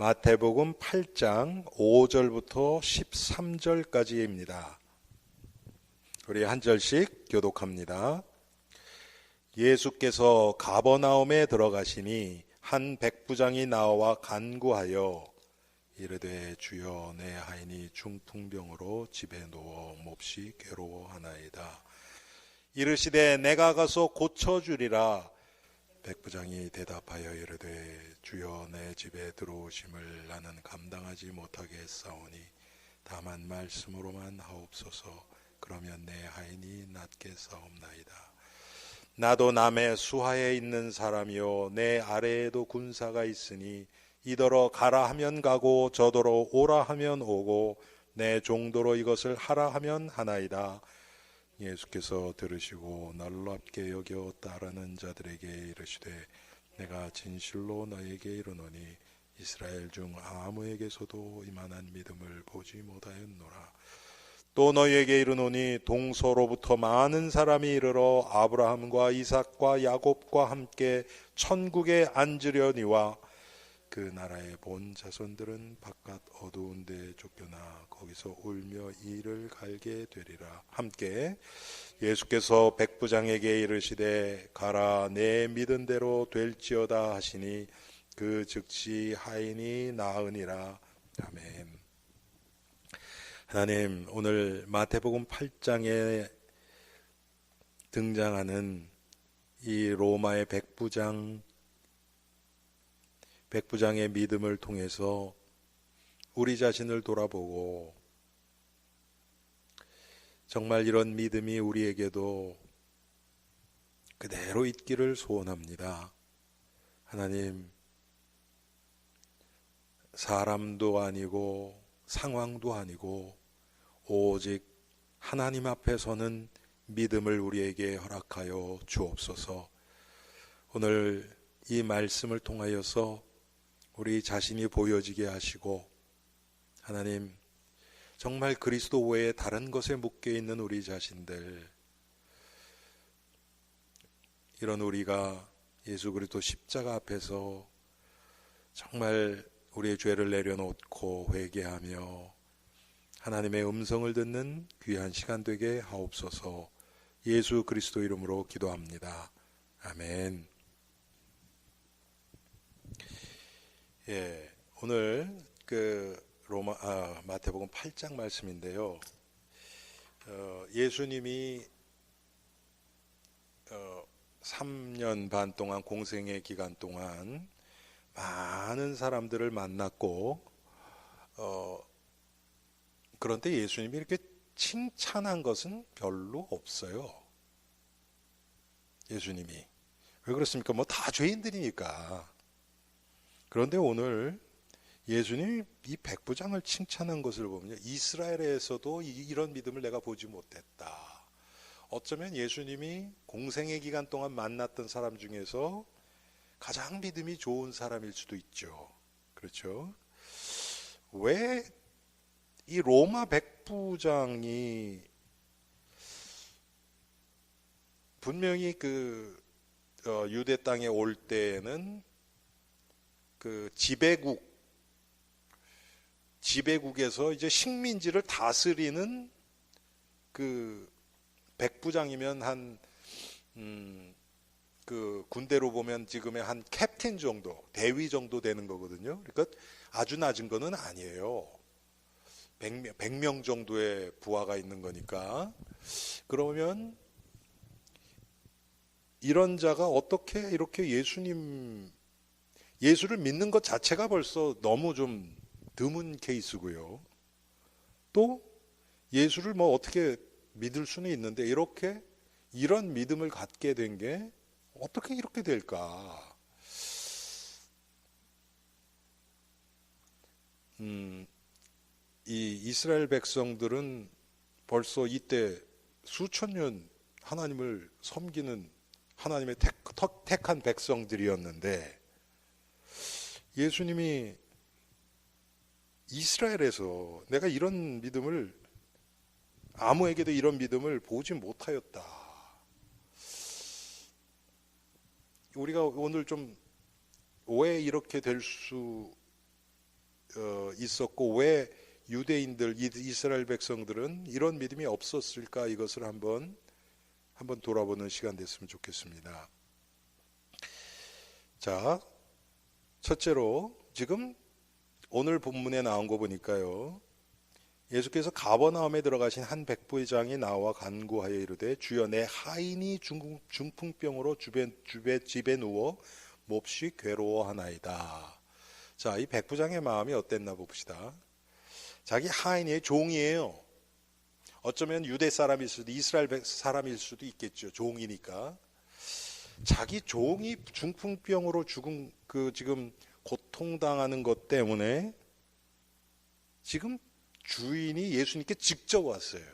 마태복음 8장 5절부터 13절까지입니다. 우리 한 절씩 교독합니다. 예수께서 가버나움에 들어가시니 한 백부장이 나와 간구하여 이르되 주여 내 하인이 중풍병으로 집에 누워 몹시 괴로워하나이다. 이르시되 내가 가서 고쳐주리라. 백부장이 대답하여 이르되 주여 내 집에 들어오심을 나는 감당하지 못하겠사오니 다만 말씀으로만 하옵소서. 그러면 내 하인이 낫겠사옵나이다. 나도 남의 수하에 있는 사람이요 내 아래에도 군사가 있으니 이더러 가라 하면 가고 저더러 오라 하면 오고 내 종도로 이것을 하라 하면 하나이다. 예수께서 들으시고 놀랍게 여겨 따르는 자들에게 이르시되 내가 진실로 너에게 이르노니 이스라엘 중 아무에게서도 이만한 믿음을 보지 못하였노라. 또 너희에게 이르노니 동서로부터 많은 사람이 이르러 아브라함과 이삭과 야곱과 함께 천국에 앉으려니와 그 나라의 본 자손들은 바깥 어두운 데 쫓겨나 거기서 울며 이를 갈게 되리라. 함께 예수께서 백부장에게 이르시되 가라 내 믿은 대로 될지어다 하시니 그 즉시 하인이 나으니라. 아멘. 하나님, 오늘 마태복음 8장에 등장하는 이 로마의 백부장의 믿음을 통해서 우리 자신을 돌아보고 정말 이런 믿음이 우리에게도 그대로 있기를 소원합니다. 하나님, 사람도 아니고 상황도 아니고 오직 하나님 앞에서는 믿음을 우리에게 허락하여 주옵소서. 오늘 이 말씀을 통하여서 우리 자신이 보여지게 하시고 하나님 정말 그리스도 외에 다른 것에 묶여 있는 우리 자신들, 이런 우리가 예수 그리스도 십자가 앞에서 정말 우리의 죄를 내려놓고 회개하며 하나님의 음성을 듣는 귀한 시간 되게 하옵소서. 예수 그리스도 이름으로 기도합니다. 아멘. 예, 오늘 마태복음 8장 말씀인데요. 예수님이 3년 반 동안 공생의 기간 동안 많은 사람들을 만났고 그런데 예수님이 이렇게 칭찬한 것은 별로 없어요. 예수님이 왜 그렇습니까? 뭐 다 죄인들이니까. 그런데 오늘 예수님이 이 백부장을 칭찬한 것을 보면 이스라엘에서도 이런 믿음을 내가 보지 못했다. 어쩌면 예수님이 공생의 기간 동안 만났던 사람 중에서 가장 믿음이 좋은 사람일 수도 있죠. 그렇죠? 왜 이 로마 백부장이 분명히 유대 땅에 올 때에는 그 지배국에서 이제 식민지를 다스리는 그 백부장이면 그 군대로 보면 지금의 한 캡틴 정도, 대위 정도 되는 거거든요. 그러니까 아주 낮은 거는 아니에요. 100명 정도의 부하가 있는 거니까. 그러면 이런 자가 어떻게 이렇게 예수를 믿는 것 자체가 벌써 너무 좀 드문 케이스고요. 또 예수를 뭐 어떻게 믿을 수는 있는데 이런 믿음을 갖게 된 게 어떻게 이렇게 될까? 이 이스라엘 백성들은 벌써 이때 수천 년 하나님을 섬기는 하나님의 택한 백성들이었는데 예수님이 이스라엘에서 내가 이런 믿음을 아무에게도 이런 믿음을 보지 못하였다. 우리가 오늘 좀 왜 이렇게 될 수 있었고 왜 유대인들, 이스라엘 백성들은 이런 믿음이 없었을까? 이것을 한번 돌아보는 시간 됐으면 좋겠습니다. 자, 첫째로 지금 오늘 본문에 나온 거 보니까요. 예수께서 가버나움에 들어가신 한 백부장이 나와 간구하여 이르되 주여 내 하인이 중풍병으로 집에 누워 몹시 괴로워하나이다. 자, 이 백부장의 마음이 어땠나 봅시다. 자기 하인의 종이에요. 어쩌면 유대 사람일 수도 이스라엘 사람일 수도 있겠죠. 종이니까. 자기 종이 중풍병으로 지금 고통당하는 것 때문에 지금 주인이 예수님께 직접 왔어요.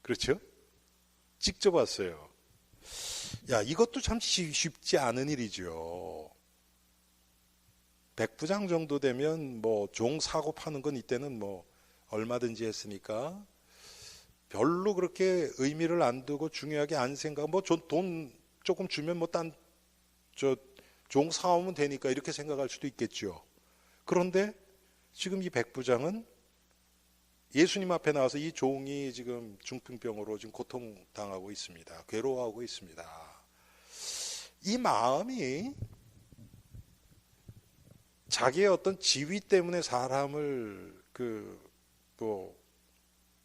그렇죠? 직접 왔어요. 야, 이것도 참 쉽지 않은 일이죠. 백부장 정도 되면 뭐 종 사고 파는 건 이때는 뭐 얼마든지 했으니까 별로 그렇게 의미를 안 두고 중요하게 안 생각. 뭐 돈 조금 주면 뭐 종 사오면 되니까 이렇게 생각할 수도 있겠죠. 그런데 지금 이 백부장은 예수님 앞에 나와서 이 종이 지금 중풍병으로 지금 고통당하고 있습니다. 괴로워하고 있습니다. 이 마음이 자기의 어떤 지위 때문에 사람을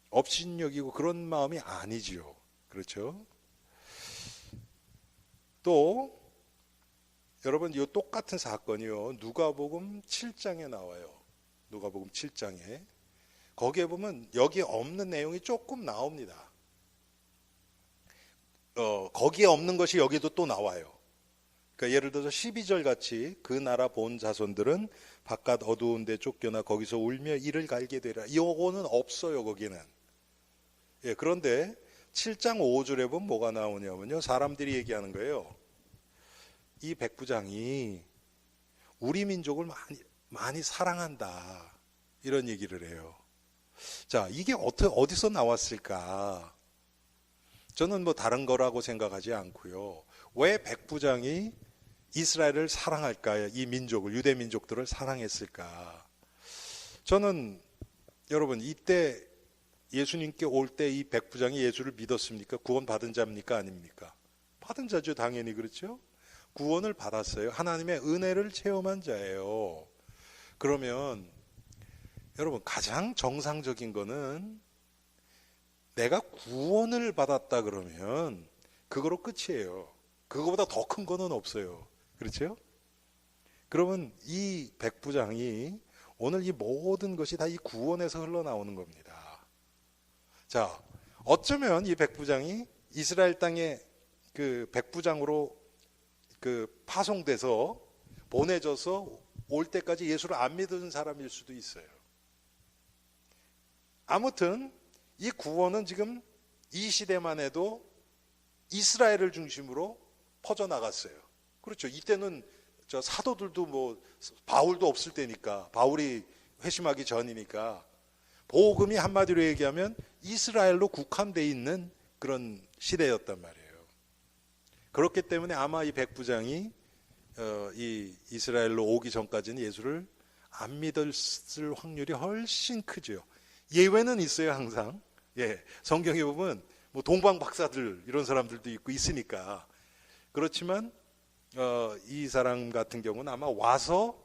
업신여기고 그런 마음이 아니지요. 그렇죠? 또 여러분 이 똑같은 사건이요. 누가복음 7장에 나와요. 누가복음 7장에 거기에 보면 여기 없는 내용이 조금 나옵니다. 거기에 없는 것이 여기도 또 나와요. 그러니까 예를 들어서 12절 같이 그 나라 본 자손들은 바깥 어두운 데 쫓겨나 거기서 울며 이를 갈게 되라. 이거는 없어요. 거기는. 예, 그런데 7장 5절에 보면 뭐가 나오냐면요. 사람들이 얘기하는 거예요. 이 백부장이 우리 민족을 많이 사랑한다. 이런 얘기를 해요. 자, 이게 어디서 나왔을까? 저는 뭐 다른 거라고 생각하지 않고요. 왜 백부장이 이스라엘을 사랑할까요? 이 민족을, 유대 민족들을 사랑했을까? 저는 여러분 이때 예수님께 올 때 이 백부장이 예수를 믿었습니까? 구원 받은 자입니까? 아닙니까? 받은 자죠. 당연히 그렇죠. 구원을 받았어요. 하나님의 은혜를 체험한 자예요. 그러면 여러분 가장 정상적인 거는 내가 구원을 받았다 그러면 그거로 끝이에요. 그거보다 더 큰 거는 없어요. 그렇죠? 그러면 이 백부장이 오늘 이 모든 것이 다 이 구원에서 흘러나오는 겁니다. 자, 어쩌면 이 백부장이 이스라엘 땅에 그 백부장으로 파송돼서 보내져서 올 때까지 예수를 안 믿은 사람일 수도 있어요. 아무튼 이 구원은 지금 이 시대만 해도 이스라엘을 중심으로 퍼져나갔어요. 그렇죠. 이때는 저 사도들도 뭐 바울도 없을 때니까, 바울이 회심하기 전이니까 복음이 한마디로 얘기하면 이스라엘로 국한되어 있는 그런 시대였단 말이에요. 그렇기 때문에 아마 이 백부장이 이 이스라엘로 오기 전까지는 예수를 안 믿었을 확률이 훨씬 크죠. 예외는 있어요, 항상. 예, 성경에 보면 뭐 동방 박사들 이런 사람들도 있고 있으니까. 그렇지만 이 사람 같은 경우는 아마 와서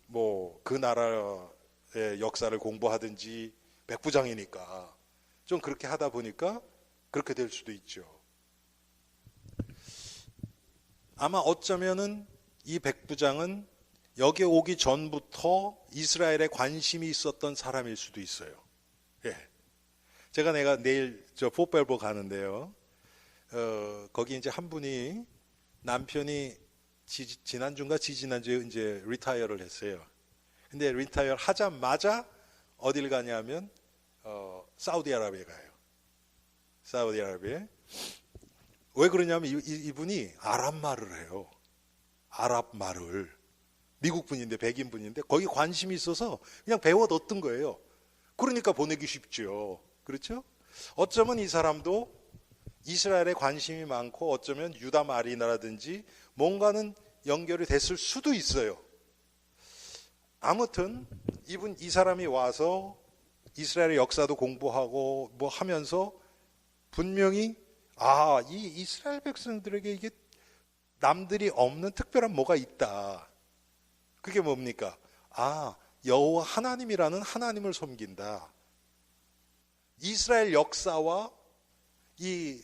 뭐 그 나라의 역사를 공부하든지 백부장이니까 좀 그렇게 하다 보니까 그렇게 될 수도 있죠. 아마 어쩌면은 이 백부장은 여기 오기 전부터 이스라엘에 관심이 있었던 사람일 수도 있어요. 예. 내가 내일 저 포벨보 가는데요. 거기 이제 한 분이 남편이 지난주인가 지지난주에 이제 리타이어를 했어요. 근데 리타이어 하자마자 어딜 가냐면 사우디아라비아에 가요. 사우디아라비아에. 왜 그러냐면 이분이 아랍 말을 해요. 아랍 말을. 미국 분인데 백인 분인데 거기 관심이 있어서 그냥 배워뒀던 거예요. 그러니까 보내기 쉽죠. 그렇죠? 어쩌면 이 사람도 이스라엘에 관심이 많고 어쩌면 유다 말이나라든지 뭔가는 연결이 됐을 수도 있어요. 아무튼 이 사람이 와서 이스라엘의 역사도 공부하고 뭐 하면서 분명히 이 이스라엘 백성들에게 이게 남들이 없는 특별한 뭐가 있다. 그게 뭡니까? 여호와 하나님이라는 하나님을 섬긴다. 이스라엘 역사와 이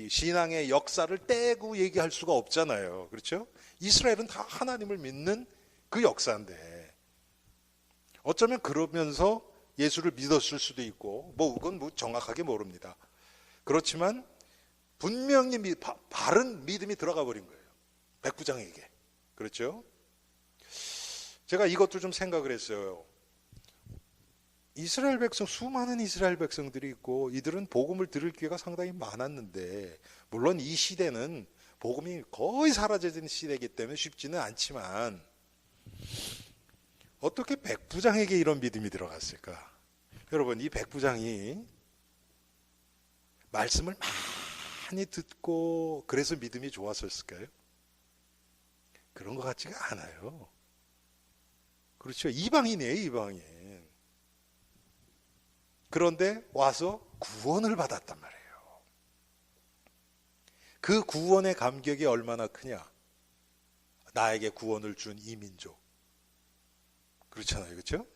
신앙의 역사를 떼고 얘기할 수가 없잖아요. 그렇죠? 이스라엘은 다 하나님을 믿는 그 역사인데 어쩌면 그러면서 예수를 믿었을 수도 있고 그건 정확하게 모릅니다. 그렇지만 분명히 바른 믿음이 들어가 버린 거예요. 백부장에게. 그렇죠? 제가 이것도 좀 생각을 했어요. 이스라엘 백성, 수많은 이스라엘 백성들이 있고 이들은 복음을 들을 기회가 상당히 많았는데 물론 이 시대는 복음이 거의 사라져진 시대이기 때문에 쉽지는 않지만 어떻게 백부장에게 이런 믿음이 들어갔을까? 여러분, 이 백부장이 말씀을 많이 듣고 그래서 믿음이 좋았었을까요? 그런 것 같지가 않아요. 그렇죠. 이방인이에요, 이방인. 그런데 와서 구원을 받았단 말이에요. 그 구원의 감격이 얼마나 크냐. 나에게 구원을 준 이 민족. 그렇잖아요. 그렇죠?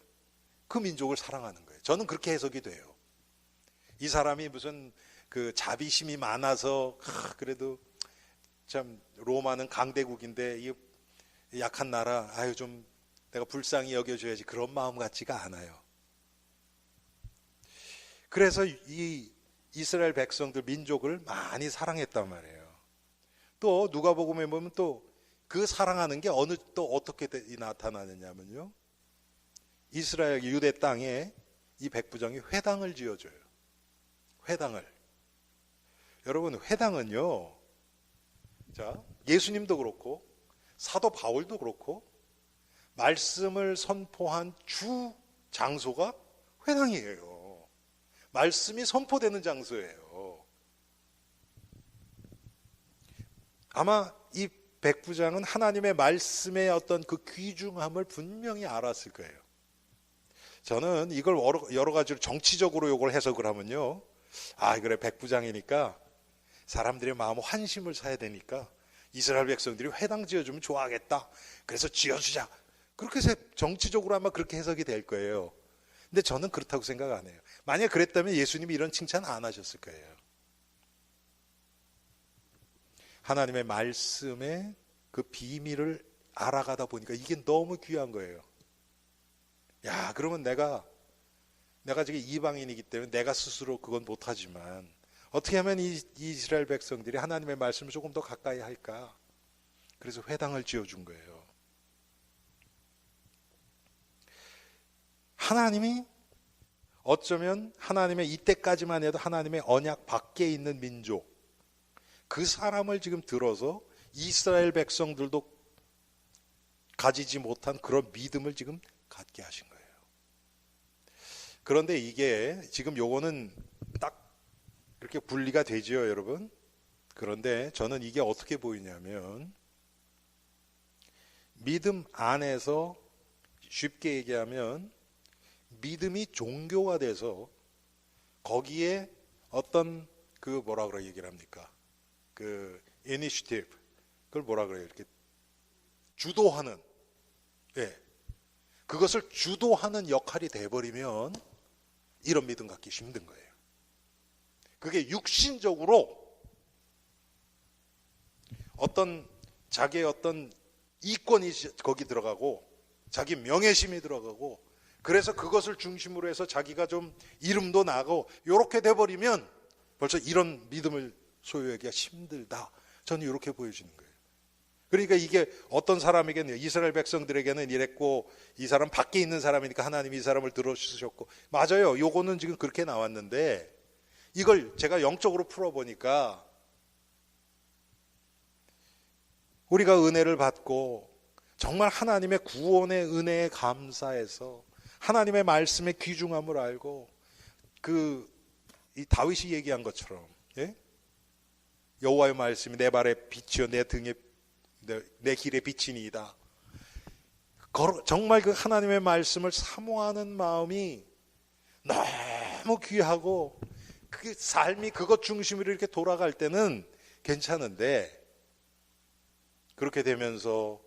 그 민족을 사랑하는 거예요. 저는 그렇게 해석이 돼요. 이 사람이 무슨 그 자비심이 많아서 그래도 참 로마는 강대국인데 이 약한 나라 좀 내가 불쌍히 여겨줘야지 그런 마음 같지가 않아요. 그래서 이 이스라엘 백성들 민족을 많이 사랑했단 말이에요. 또 누가복음에 보면 또 그 사랑하는 게 또 어떻게 나타나느냐면요. 이스라엘 유대 땅에 이 백부장이 회당을 지어줘요. 회당을. 여러분, 회당은요. 자, 예수님도 그렇고 사도 바울도 그렇고 말씀을 선포한 주 장소가 회당이에요. 말씀이 선포되는 장소예요. 아마 이 백부장은 하나님의 말씀의 어떤 그 귀중함을 분명히 알았을 거예요. 저는 이걸 여러 가지로 정치적으로 이걸 해석을 하면요. 그래, 백부장이니까 사람들의 마음 환심을 사야 되니까 이스라엘 백성들이 회당 지어주면 좋아하겠다. 그래서 지어주자. 그렇게 정치적으로 아마 그렇게 해석이 될 거예요. 근데 저는 그렇다고 생각 안 해요. 만약 그랬다면 예수님이 이런 칭찬 안 하셨을 거예요. 하나님의 말씀의 그 비밀을 알아가다 보니까 이게 너무 귀한 거예요. 그러면 내가 지금 이방인이기 때문에 내가 스스로 그건 못하지만 어떻게 하면 이 이스라엘 백성들이 하나님의 말씀을 조금 더 가까이 할까? 그래서 회당을 지어준 거예요. 하나님이 어쩌면 하나님의 이때까지만 해도 하나님의 언약 밖에 있는 민족, 그 사람을 지금 들어서 이스라엘 백성들도 가지지 못한 그런 믿음을 지금 갖게 하신 거예요. 그런데 이게 지금 요거는 딱 이렇게 분리가 되지요, 여러분. 그런데 저는 이게 어떻게 보이냐면 믿음 안에서 쉽게 얘기하면 믿음이 종교가 돼서 거기에 어떤 그 뭐라 그래 얘기를 합니까? 그 이니시티브, 그걸 뭐라 그래요? 이렇게 주도하는, 그것을 주도하는 역할이 돼버리면 이런 믿음 갖기 힘든 거예요. 그게 육신적으로 어떤 자기의 어떤 이권이 거기 들어가고 자기 명예심이 들어가고 그래서 그것을 중심으로 해서 자기가 좀 이름도 나고 이렇게 돼버리면 벌써 이런 믿음을 소유하기가 힘들다. 저는 이렇게 보여지는 거예요. 그러니까 이게 어떤 사람에게는 이스라엘 백성들에게는 이랬고 이 사람 밖에 있는 사람이니까 하나님이 이 사람을 들어주셨고 맞아요. 요거는 지금 그렇게 나왔는데 이걸 제가 영적으로 풀어보니까 우리가 은혜를 받고 정말 하나님의 구원의 은혜에 감사해서 하나님의 말씀의 귀중함을 알고 이 다윗이 얘기한 것처럼 여호와의 말씀이 내 발에 빛이요 내 등에 내 길에 빛이니이다. 정말 그 하나님의 말씀을 사모하는 마음이 너무 귀하고 그 삶이 그것 중심으로 이렇게 돌아갈 때는 괜찮은데, 그렇게 되면서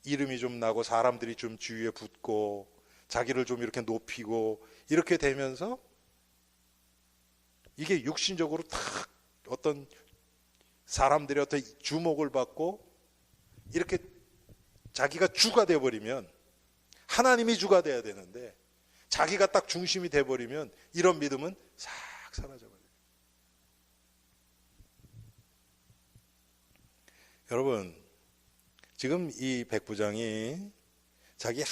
이름이 좀 나고 사람들이 좀 주위에 붙고 자기를 좀 이렇게 높이고 이렇게 되면서 이게 육신적으로 탁 어떤 사람들의 어떤 주목을 받고 이렇게 자기가 주가 되어버리면, 하나님이 주가 돼야 되는데 자기가 딱 중심이 돼버리면 이런 믿음은 싹 사라져버려요. 여러분, 지금 이 백부장이 자기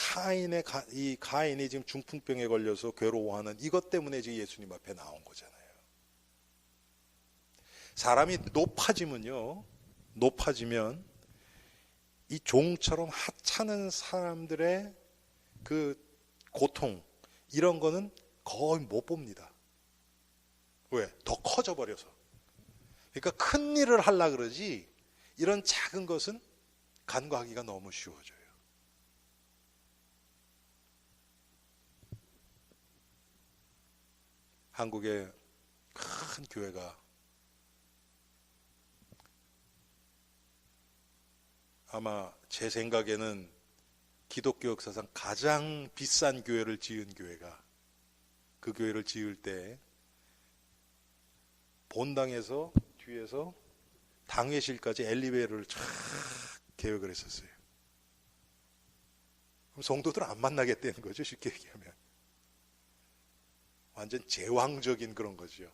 이 가인이 지금 중풍병에 걸려서 괴로워하는 이것 때문에 지금 예수님 앞에 나온 거잖아요. 사람이 높아지면 이 종처럼 하찮은 사람들의 그 고통, 이런 거는 거의 못 봅니다. 왜? 더 커져 버려서. 그러니까 큰 일을 하려고 그러지 이런 작은 것은 간과하기가 너무 쉬워져요. 한국의 큰 교회가 아마 제 생각에는 기독교 역사상 가장 비싼 교회를 지은 교회가, 그 교회를 지을 때 본당에서 뒤에서 당회실까지 엘리베이터를 쫙 계획을 했었어요. 그럼 성도들 안 만나겠다는 거죠, 쉽게 얘기하면. 완전 제왕적인 그런 거죠.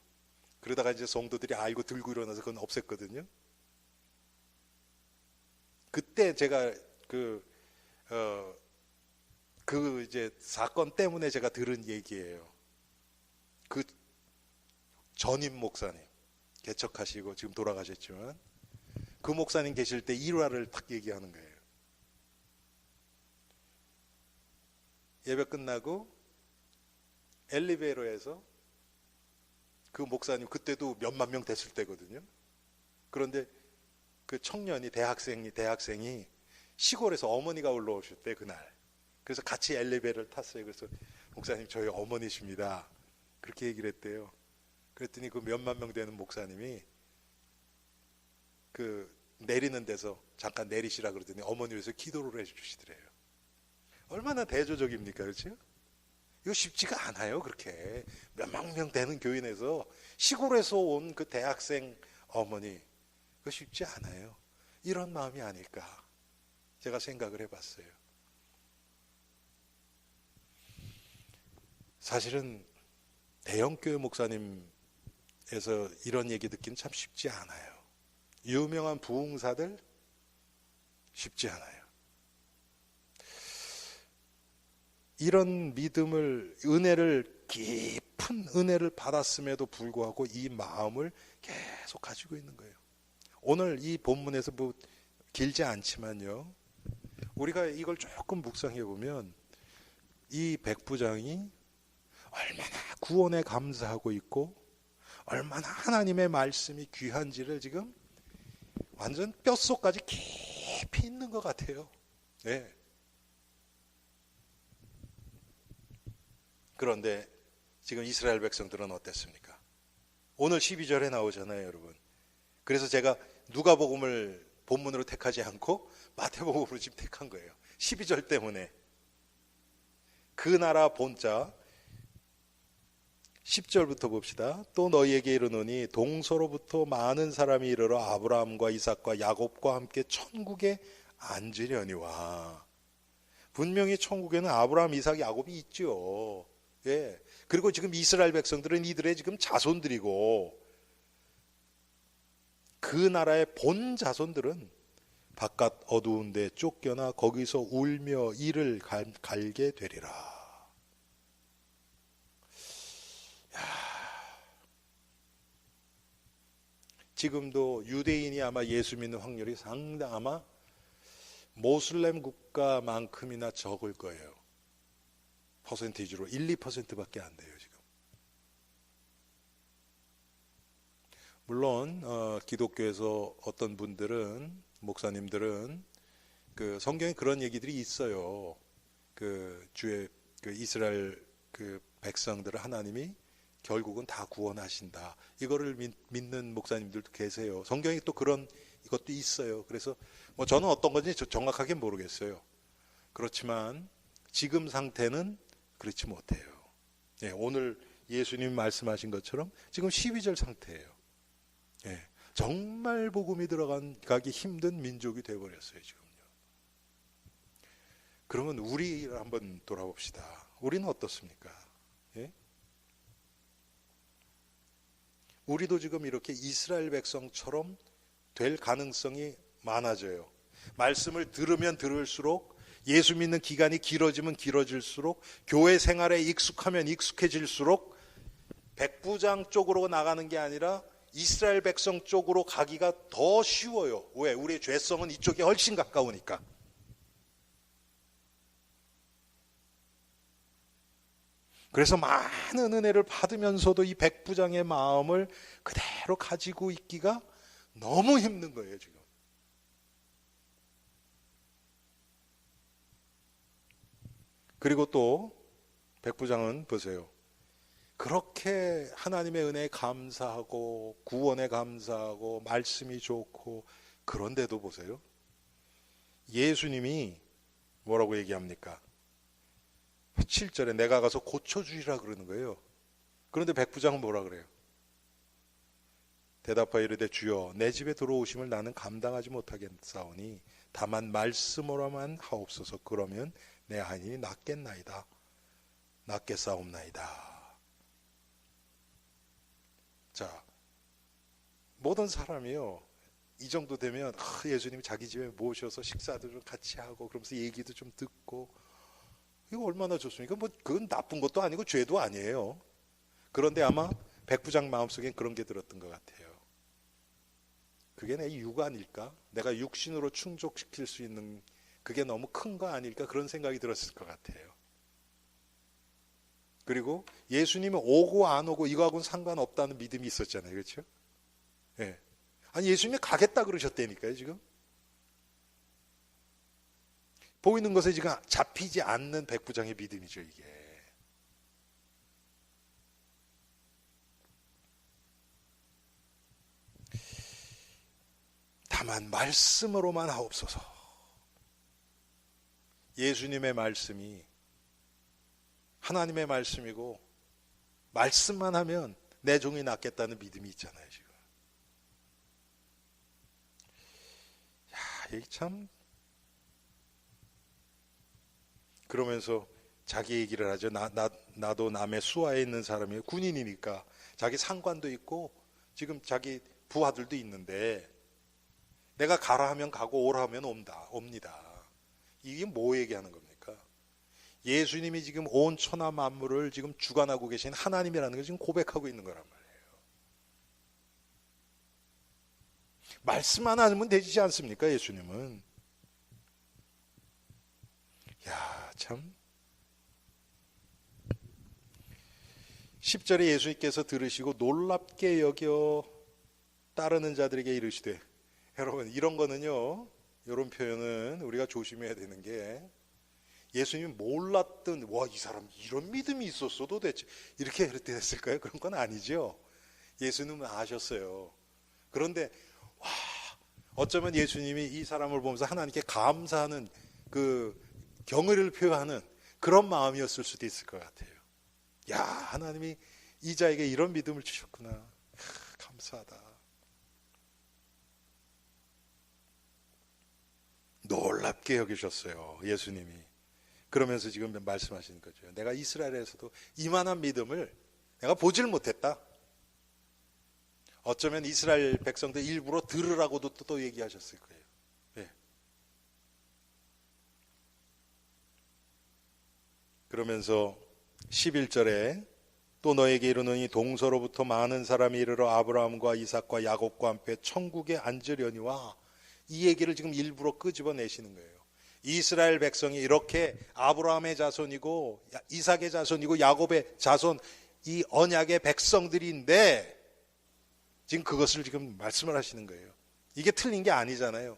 그러다가 이제 성도들이 알고 들고 일어나서 그건 없앴거든요. 그때 제가 그 이제 사건 때문에 제가 들은 얘기예요. 그 전임 목사님, 개척하시고 지금 돌아가셨지만 그 목사님 계실 때 일화를 딱 얘기하는 거예요. 예배 끝나고 엘리베이터에서 그 목사님, 그때도 몇만 명 됐을 때거든요. 그런데 그 청년이 대학생이 시골에서 어머니가 올라오실 때 그날, 그래서 같이 엘리베이터를 탔어요. 그래서 목사님 저희 어머니십니다, 그렇게 얘기를 했대요. 그랬더니 그 몇만 명 되는 목사님이 그 내리는 데서 잠깐 내리시라 그러더니 어머니 위해서 기도를 해주시더래요. 얼마나 대조적입니까, 그렇죠? 이거 쉽지가 않아요. 그렇게 몇만 명 되는 교인에서 시골에서 온 그 대학생 어머니, 그거 쉽지 않아요. 이런 마음이 아닐까 제가 생각을 해봤어요. 사실은 대형교회 목사님에서 이런 얘기 듣기는 참 쉽지 않아요. 유명한 부흥사들 쉽지 않아요. 이런 믿음을, 깊은 은혜를 받았음에도 불구하고 이 마음을 계속 가지고 있는 거예요. 오늘 이 본문에서 뭐 길지 않지만요, 우리가 이걸 조금 묵상해 보면 이 백부장이 얼마나 구원에 감사하고 있고 얼마나 하나님의 말씀이 귀한지를 지금 완전 뼛속까지 깊이 있는 것 같아요. 네. 그런데 지금 이스라엘 백성들은 어땠습니까? 오늘 12절에 나오잖아요, 여러분. 그래서 제가 누가복음을 본문으로 택하지 않고 마태복음으로 지금 택한 거예요. 12절 때문에. 그 나라 본자 10절부터 봅시다. 또 너희에게 이르노니 동서로부터 많은 사람이 이르러 아브라함과 이삭과 야곱과 함께 천국에 앉으려니와. 분명히 천국에는 아브라함, 이삭, 야곱이 있죠. 예. 그리고 지금 이스라엘 백성들은 이들의 지금 자손들이고, 그 나라의 본 자손들은 바깥 어두운 데 쫓겨나 거기서 울며 이를 갈게 되리라. 야, 지금도 유대인이 아마 예수 믿는 확률이 상당, 아마 모슬렘 국가만큼이나 적을 거예요. 퍼센티지로 1, 2%밖에 안 돼요, 지금. 물론 기독교에서 어떤 분들은, 목사님들은 그 성경에 그런 얘기들이 있어요. 그 주의 그 이스라엘 그 백성들을 하나님이 결국은 다 구원하신다. 이거를 믿는 목사님들도 계세요. 성경에 또 그런 이것도 있어요. 그래서 뭐 저는 어떤 건지 정확하게 모르겠어요. 그렇지만 지금 상태는 그렇지 못해요. 예, 오늘 예수님이 말씀하신 것처럼 지금 12절 상태예요. 예, 정말 복음이 들어가기 힘든 민족이 되어버렸어요. 지금요. 그러면 우리를 한번 돌아봅시다. 우리는 어떻습니까? 예? 우리도 지금 이렇게 이스라엘 백성처럼 될 가능성이 많아져요. 말씀을 들으면 들을수록, 예수 믿는 기간이 길어지면 길어질수록, 교회 생활에 익숙하면 익숙해질수록 백부장 쪽으로 나가는 게 아니라 이스라엘 백성 쪽으로 가기가 더 쉬워요. 왜? 우리의 죄성은 이쪽에 훨씬 가까우니까. 그래서 많은 은혜를 받으면서도 이 백부장의 마음을 그대로 가지고 있기가 너무 힘든 거예요, 지금. 그리고 또 백부장은 보세요. 그렇게 하나님의 은혜에 감사하고 구원에 감사하고 말씀이 좋고, 그런데도 보세요. 예수님이 뭐라고 얘기합니까? 7절에 내가 가서 고쳐주리라 그러는 거예요. 그런데 백부장은 뭐라 그래요? 대답하여 이르되 주여 내 집에 들어오심을 나는 감당하지 못하겠사오니 다만 말씀으로만 하옵소서. 그러면 내 한인이 낫겠나이다. 낫겠사옵나이다. 자, 모든 사람이요, 이 정도 되면 예수님이 자기 집에 모셔서 식사도 좀 같이 하고 그러면서 얘기도 좀 듣고, 이거 얼마나 좋습니까? 뭐 그건 나쁜 것도 아니고 죄도 아니에요. 그런데 아마 백부장 마음속엔 그런 게 들었던 것 같아요. 그게 내 육아일까? 내가 육신으로 충족시킬 수 있는 그게 너무 큰 거 아닐까? 그런 생각이 들었을 것 같아요. 그리고 예수님이 오고 안 오고 이거하고는 상관없다는 믿음이 있었잖아요. 그렇죠? 예. 아니, 예수님이 가겠다 그러셨다니까요, 지금. 보이는 것에 지금 잡히지 않는 백부장의 믿음이죠, 이게. 다만 말씀으로만 하옵소서. 예수님의 말씀이 하나님의 말씀이고 말씀만 하면 내 종이 낫겠다는 믿음이 있잖아요, 지금. 야, 이게 참. 그러면서 자기 얘기를 하죠. 나도 남의 수하에 있는 사람이에요. 군인이니까 자기 상관도 있고 지금 자기 부하들도 있는데 내가 가라 하면 가고 오라 하면 옵니다. 이게 뭐 얘기하는 겁니까? 예수님이 지금 온 천하 만물을 지금 주관하고 계신 하나님이라는 걸 지금 고백하고 있는 거란 말이에요. 말씀만 하면 되지 않습니까, 예수님은? 야, 참. 10절에 예수님께서 들으시고 놀랍게 여겨 따르는 자들에게 이르시되, 여러분 이런 거는요, 이런 표현은 우리가 조심해야 되는 게, 예수님이 몰랐던, 와, 이 사람 이런 믿음이 있었어 도대체 이렇게 됐을까요? 그런 건 아니죠. 예수님은 아셨어요. 그런데 와, 어쩌면 예수님이 이 사람을 보면서 하나님께 감사하는 그 경의를 표하는 그런 마음이었을 수도 있을 것 같아요. 야, 하나님이 이 자에게 이런 믿음을 주셨구나. 감사하다. 놀랍게 여기셨어요, 예수님이. 그러면서 지금 말씀하시는 거죠. 내가 이스라엘에서도 이만한 믿음을 내가 보질 못했다. 어쩌면 이스라엘 백성들 일부러 들으라고도 또 얘기하셨을 거예요. 네. 그러면서 11절에 또 너에게 이르노니 동서로부터 많은 사람이 이르러 아브라함과 이삭과 야곱과 함께 천국에 앉으려니와, 이 얘기를 지금 일부러 끄집어내시는 거예요. 이스라엘 백성이 이렇게 아브라함의 자손이고 이삭의 자손이고 야곱의 자손, 이 언약의 백성들인데 지금 그것을 지금 말씀을 하시는 거예요. 이게 틀린 게 아니잖아요.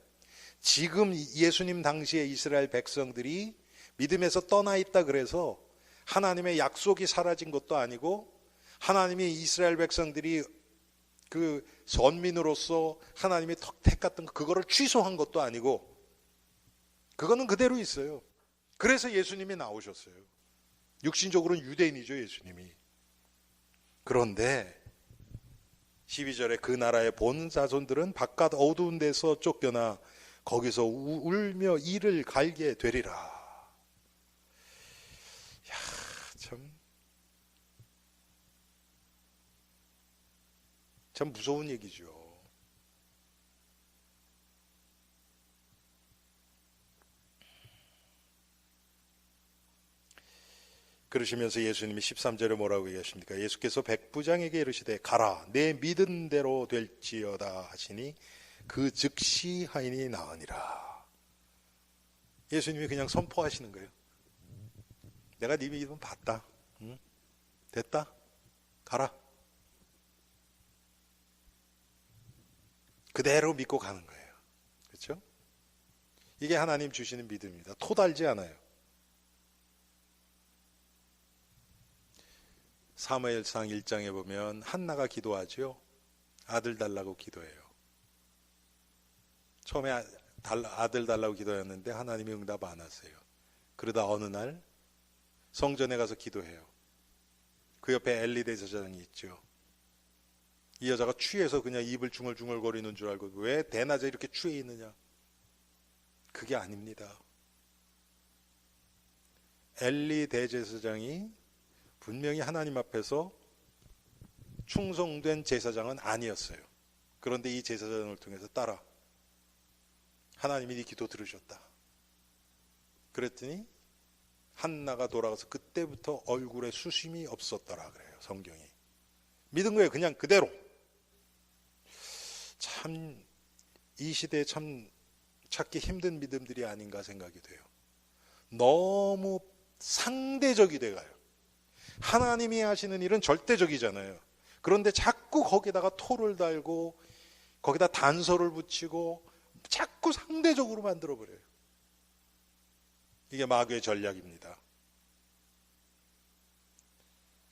지금 예수님 당시의 이스라엘 백성들이 믿음에서 떠나 있다 그래서 하나님의 약속이 사라진 것도 아니고 하나님이 이스라엘 백성들이 그 선민으로서 하나님이 택했던 그거를 취소한 것도 아니고 그거는 그대로 있어요. 그래서 예수님이 나오셨어요. 육신적으로는 유대인이죠, 예수님이. 그런데 12절에 그 나라의 본 자손들은 바깥 어두운 데서 쫓겨나 거기서 울며 이를 갈게 되리라. 야, 참 무서운 얘기죠. 그러시면서 예수님이 13절에 뭐라고 얘기하십니까? 예수께서 백부장에게 이르시되 가라 내 믿은 대로 될지어다 하시니 그 즉시 하인이 나으니라. 예수님이 그냥 선포하시는 거예요. 내가 네 믿음 봤다. 응? 됐다. 가라. 그대로 믿고 가는 거예요. 그렇죠? 이게 하나님 주시는 믿음입니다. 토달지 않아요. 사무엘상 1장에 보면 한나가 기도하죠. 아들 달라고 기도해요. 처음에 아들 달라고 기도했는데 하나님이 응답 안 하세요. 그러다 어느 날 성전에 가서 기도해요. 그 옆에 엘리 대제사장이 있죠. 이 여자가 취해서 그냥 입을 중얼중얼거리는 줄 알고 왜 대낮에 이렇게 취해 있느냐. 그게 아닙니다. 엘리 대제사장이 분명히 하나님 앞에서 충성된 제사장은 아니었어요. 그런데 이 제사장을 통해서 따라 하나님이 네 기도 들으셨다. 그랬더니 한나가 돌아가서 그때부터 얼굴에 수심이 없었더라 그래요. 성경이. 믿은 거예요. 그냥 그대로. 참 이 시대에 참 찾기 힘든 믿음들이 아닌가 생각이 돼요. 너무 상대적이 돼가요. 하나님이 하시는 일은 절대적이잖아요. 그런데 자꾸 거기다가 토를 달고 거기다 단서를 붙이고 자꾸 상대적으로 만들어버려요. 이게 마귀의 전략입니다.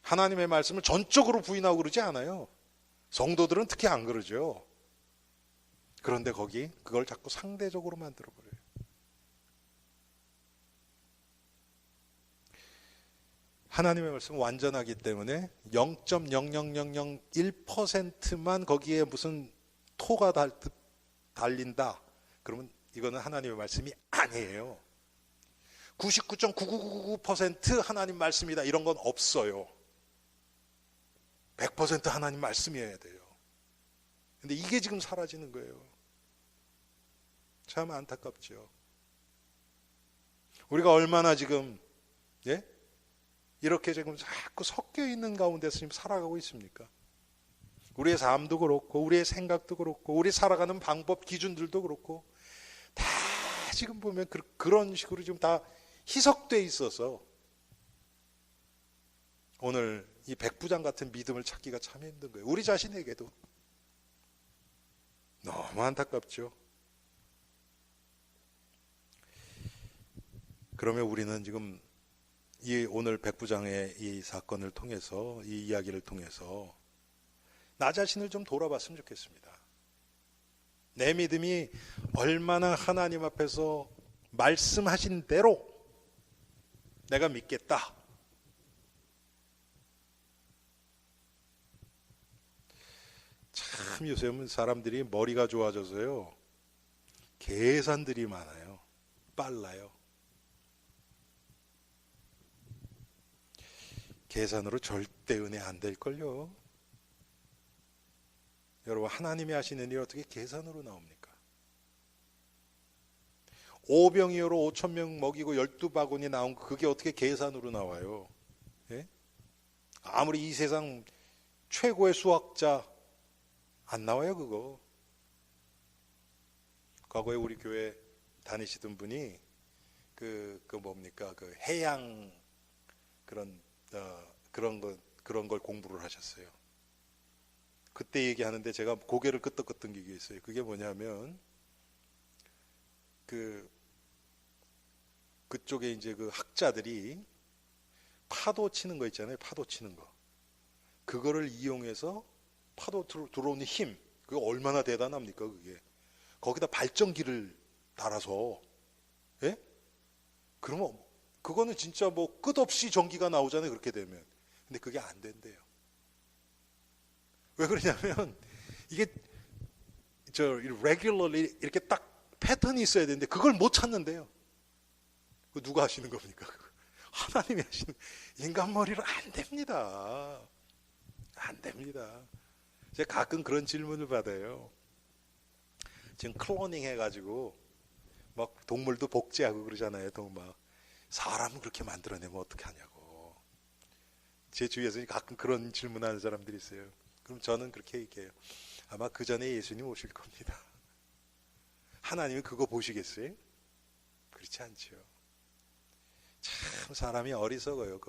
하나님의 말씀을 전적으로 부인하고 그러지 않아요. 성도들은 특히 안 그러죠. 그런데 그걸 자꾸 상대적으로 만들어버려요. 하나님의 말씀은 완전하기 때문에 0.00001%만 거기에 무슨 토가 달린다. 그러면 이거는 하나님의 말씀이 아니에요. 99.99999% 하나님 말씀이다. 이런 건 없어요. 100% 하나님 말씀이어야 돼요. 근데 이게 지금 사라지는 거예요. 참 안타깝죠. 우리가 얼마나 지금 이렇게 지금 자꾸 섞여 있는 가운데서 지금 살아가고 있습니까? 우리의 삶도 그렇고 우리의 생각도 그렇고 우리 살아가는 방법 기준들도 그렇고 다 지금 보면 그런 식으로 지금 다 희석돼 있어서 오늘 이 백부장 같은 믿음을 찾기가 참 힘든 거예요. 우리 자신에게도 너무 안타깝죠. 그러면 우리는 지금 이 오늘 백부장의 이 사건을 통해서 이 이야기를 통해서 나 자신을 좀 돌아봤으면 좋겠습니다. 내 믿음이 얼마나 하나님 앞에서 말씀하신 대로 내가 믿겠다. 참 요새는 사람들이 머리가 좋아져서요. 계산들이 많아요. 빨라요. 계산으로 절대 은혜 안 될걸요. 여러분 하나님이 하시는 일 어떻게 계산으로 나옵니까? 오병이어로 5,000명 먹이고 12바구니 나온 거 그게 어떻게 계산으로 나와요? 예? 아무리 이 세상 최고의 수학자 안 나와요 그거. 과거에 우리 교회 다니시던 분이 그 뭡니까 그 해양 그런 걸 공부를 하셨어요. 그때 얘기하는데 제가 고개를 끄덕끄덕 게 있어요. 그게 뭐냐면 그 그쪽에 이제 그 학자들이 파도 치는 거 있잖아요. 파도 치는 거. 그거를 이용해서 파도 들어오는 힘. 그게 얼마나 대단합니까, 그게. 거기다 발전기를 달아서, 예? 그러면 그거는 진짜 뭐 끝없이 전기가 나오잖아요, 그렇게 되면. 근데 그게 안 된대요. 왜 그러냐면 이게 regularly 이렇게 딱 패턴이 있어야 되는데 그걸 못 찾는데요. 그 누가 하시는 겁니까? 하나님이 하시는. 인간 머리로 안 됩니다. 안 됩니다. 제가 가끔 그런 질문을 받아요. 지금 클로닝 해가지고 막 동물도 복제하고 그러잖아요. 막 사람을 그렇게 만들어내면 어떻게 하냐고. 제 주위에서 가끔 그런 질문하는 사람들이 있어요. 그럼 저는 그렇게 얘기해요. 아마 그 전에 예수님 오실 겁니다. 하나님이 그거 보시겠어요? 그렇지 않죠. 참 사람이 어리석어요.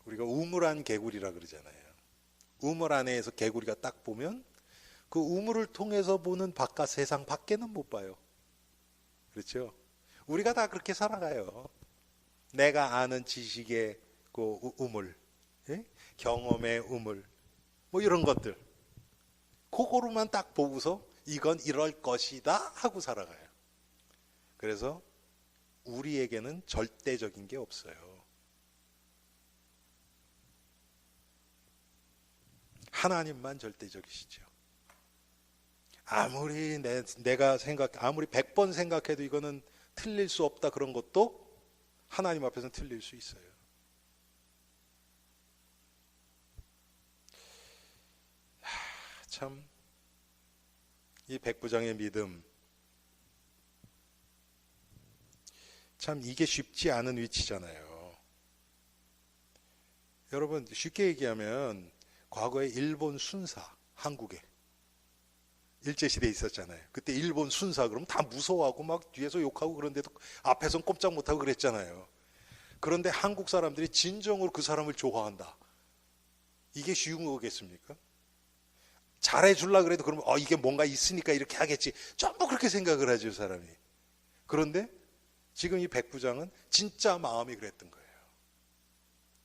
우리가 우물안 개구리라 그러잖아요. 우물 안에서 개구리가 딱 보면 그 우물을 통해서 보는 바깥 세상 밖에는 못 봐요. 그렇죠? 우리가 다 그렇게 살아가요. 내가 아는 지식의 그 우물, 예? 경험의 우물, 뭐 이런 것들. 그거로만 딱 보고서 이건 이럴 것이다 하고 살아가요. 그래서 우리에게는 절대적인 게 없어요. 하나님만 절대적이시죠. 아무리 내가 아무리 100번 생각해도 이거는 틀릴 수 없다 그런 것도 하나님 앞에서는 틀릴 수 있어요. 참, 이 백부장의 믿음, 참 이게 쉽지 않은 위치잖아요. 여러분 쉽게 얘기하면 과거에 일본 순사, 한국에 일제시대에 있었잖아요. 그때 일본 순사 그러면 다 무서워하고 막 뒤에서 욕하고 그런데도 앞에서는 꼼짝 못하고 그랬잖아요. 그런데 한국 사람들이 진정으로 그 사람을 좋아한다. 이게 쉬운 거겠습니까? 잘해주려고 그래도 그러면 이게 뭔가 있으니까 이렇게 하겠지. 전부 그렇게 생각을 하죠, 사람이. 그런데 지금 이 백부장은 진짜 마음이 그랬던 거예요.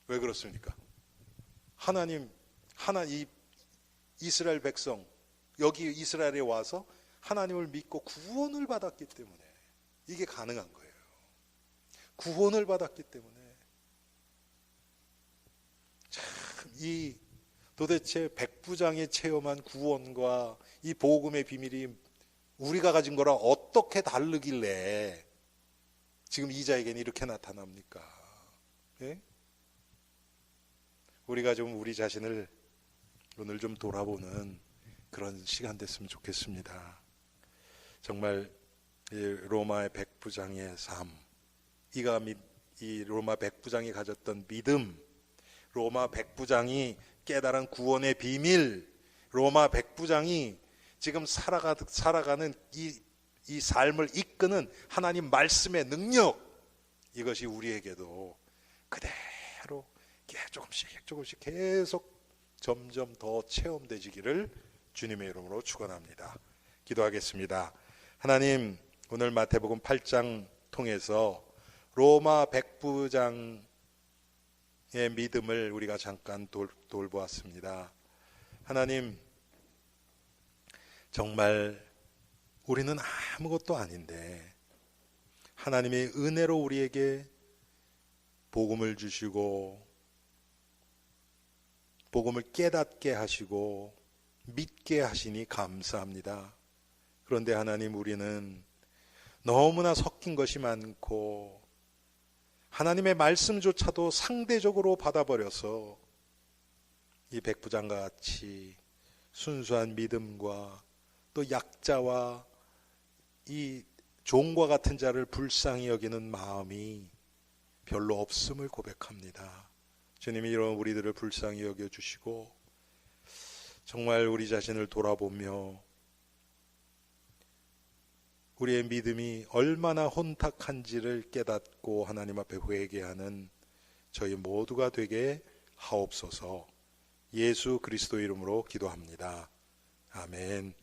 왜 그렇습니까? 이 이스라엘 백성, 여기 이스라엘에 와서 하나님을 믿고 구원을 받았기 때문에 이게 가능한 거예요. 구원을 받았기 때문에. 참, 도대체 백부장이 체험한 구원과 이 복음의 비밀이 우리가 가진 거랑 어떻게 다르길래 지금 이자에게는 이렇게 나타납니까? 예? 우리가 좀 우리 자신을 오늘 좀 돌아보는 그런 시간 됐으면 좋겠습니다. 정말 이 로마의 백부장의 삶, 이 로마 백부장이 가졌던 믿음, 로마 백부장이 깨달은 구원의 비밀, 로마 백부장이 지금 살아가는 이 삶을 이끄는 하나님 말씀의 능력, 이것이 우리에게도 그대로 조금씩 계속 점점 더 체험되지기를 주님의 이름으로 축원합니다. 기도하겠습니다. 하나님, 오늘 마태복음 8장 통해서 로마 백부장의 믿음을 우리가 잠깐 돌보았습니다. 하나님, 정말 우리는 아무것도 아닌데 하나님의 은혜로 우리에게 복음을 주시고 복음을 깨닫게 하시고 믿게 하시니 감사합니다. 그런데 하나님, 우리는 너무나 섞인 것이 많고 하나님의 말씀조차도 상대적으로 받아버려서 이 백부장과 같이 순수한 믿음과 또 약자와 이 종과 같은 자를 불쌍히 여기는 마음이 별로 없음을 고백합니다. 주님이 이런 우리들을 불쌍히 여겨주시고 정말 우리 자신을 돌아보며 우리의 믿음이 얼마나 혼탁한지를 깨닫고 하나님 앞에 회개하는 저희 모두가 되게 하옵소서. 예수 그리스도 이름으로 기도합니다. 아멘.